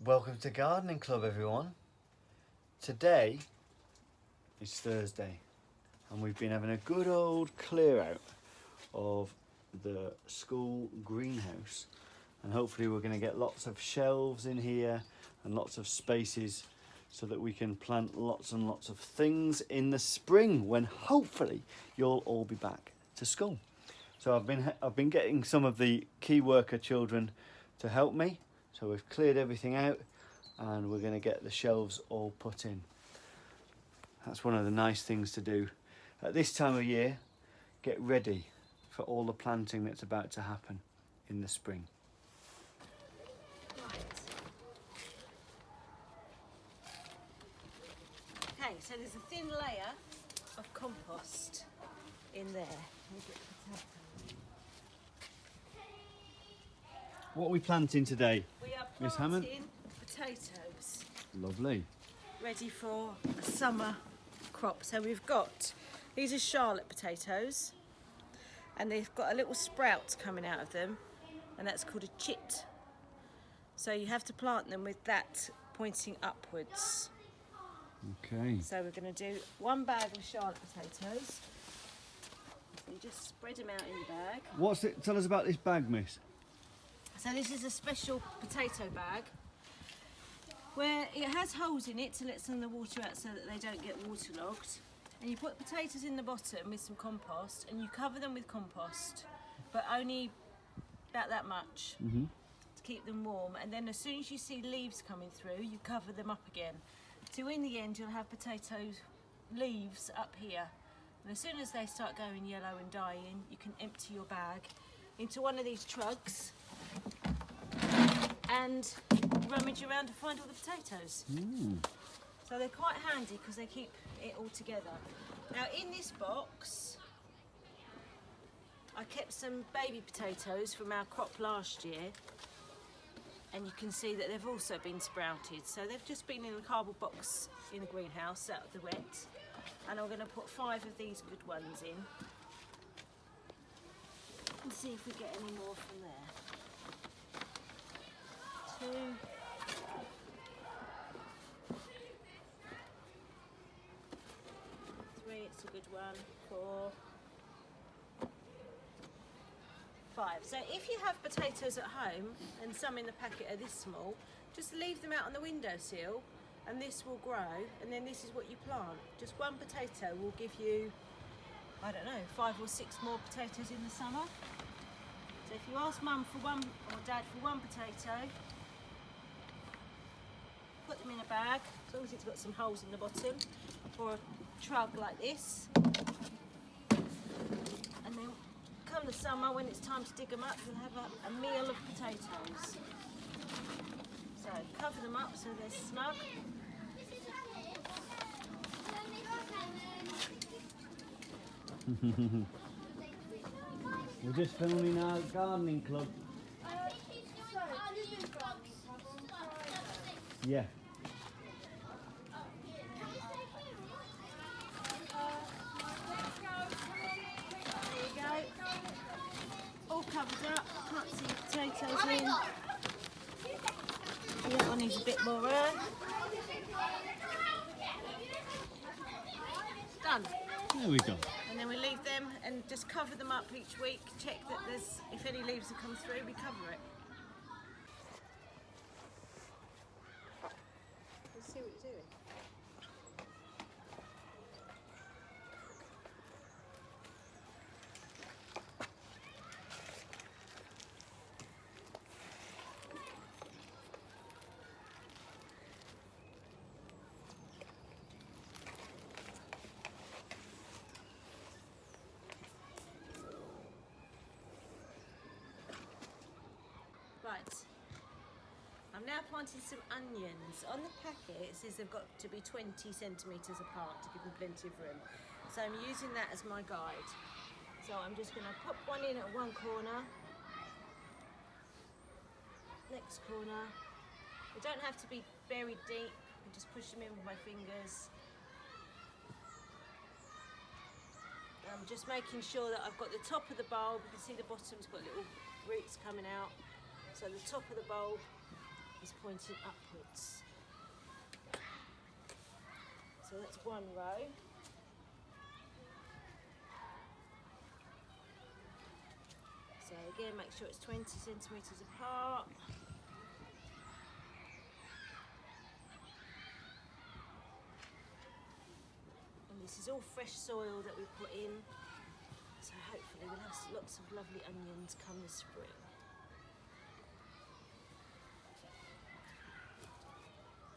Welcome to Gardening Club, everyone. Today is Thursday and we've been having a good old clear out of the school greenhouse, and hopefully we're going to get lots of shelves in here and lots of spaces so that we can plant lots and lots of things in the spring when hopefully you'll all be back to school. So I've been getting some of the key worker children to help me. So we've cleared everything out and we're going to get the shelves all put in. That's one of the nice things to do at this time of year. Get ready for all the planting that's about to happen in the spring. Okay, so there's a thin layer of compost in there. What are we planting today, We are Miss Hammond? planting potatoes, Lovely. ready for a summer crop. So we've got, these are Charlotte potatoes, and they've got a little sprout coming out of them, and that's called a chit. So you have to plant them with that pointing upwards. Okay. So we're going to do one bag of Charlotte potatoes. So you just spread them out in the bag. What's it? Tell us about this bag, Miss. So this is a special potato bag where it has holes in it to let some of the water out so that they don't get waterlogged. And you put potatoes in the bottom with some compost and you cover them with compost, but only about that much to keep them warm. And then as soon as you see leaves coming through, you cover them up again. So in the end you'll have potato leaves up here. And as soon as they start going yellow and dying, you can empty your bag into one of these trugs and rummage around to find all the potatoes. So they're quite handy because they keep it all together. Now in this box I kept some baby potatoes from our crop last year, and you can see that they've also been sprouted. So they've just been in a cardboard box in the greenhouse out of the wet, and I'm going to put 5 of these good ones in and see if we get any more from there. 2, 3, it's a good one, 4, 5. So if you have potatoes at home and some in the packet are this small, just leave them out on the windowsill and this will grow, and then this is what you plant. Just one potato will give you, I don't know, 5 or 6 more potatoes in the summer. So if you ask Mum for one or Dad for one potato, put them in a bag, as long as it's got some holes in the bottom, or a trug like this. And then come the summer, when it's time to dig them up, you'll have a meal of potatoes. So cover them up so they're snug. We're just filming our gardening club. Yeah. There you go. All covered up. Can't see potatoes in. That one needs a bit more earth. Done. There we go. And then we leave them and just cover them up each week. Check that there's, if any leaves have come through, we cover it. Let's see what you're doing. Right, I'm now planting some onions. On the packet it says they've got to be 20 centimetres apart to give them plenty of room. So I'm using that as my guide. So I'm just going to pop one in at one corner, next corner. They don't have to be buried deep, I just push them in with my fingers. I'm just making sure that I've got the top of the bulb. You can see the bottom's got little roots coming out. So the top of the bulb is pointing upwards. So that's one row. So again, make sure it's 20 centimetres apart. And this is all fresh soil that we put in. So hopefully we'll have lots of lovely onions come this spring.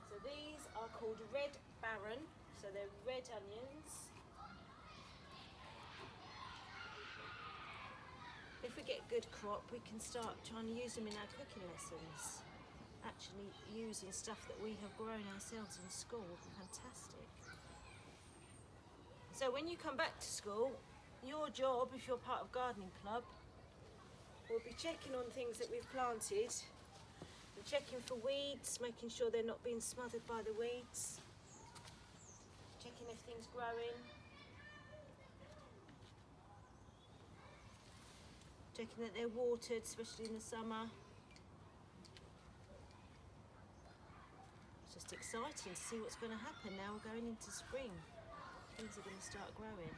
So these are called Red Baron. So they're red onions. If we get a good crop, we can start trying to use them in our cooking lessons. Actually using stuff that we have grown ourselves in school would be fantastic. So when you come back to school, your job, if you're part of gardening club, will be checking on things that we've planted, and checking for weeds, making sure they're not being smothered by the weeds, checking if things growing. Checking that they're watered, especially in the summer. It's just exciting to see what's going to happen now we're going into spring. Things are going to start growing.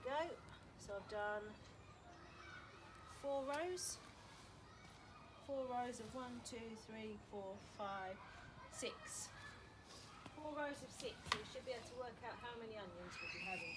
There you go. So I've done 4 rows. 4 rows of 1, 2, 3, 4, 5, 6. 4 rows of 6, so you should be able to work out how many onions we'll be having.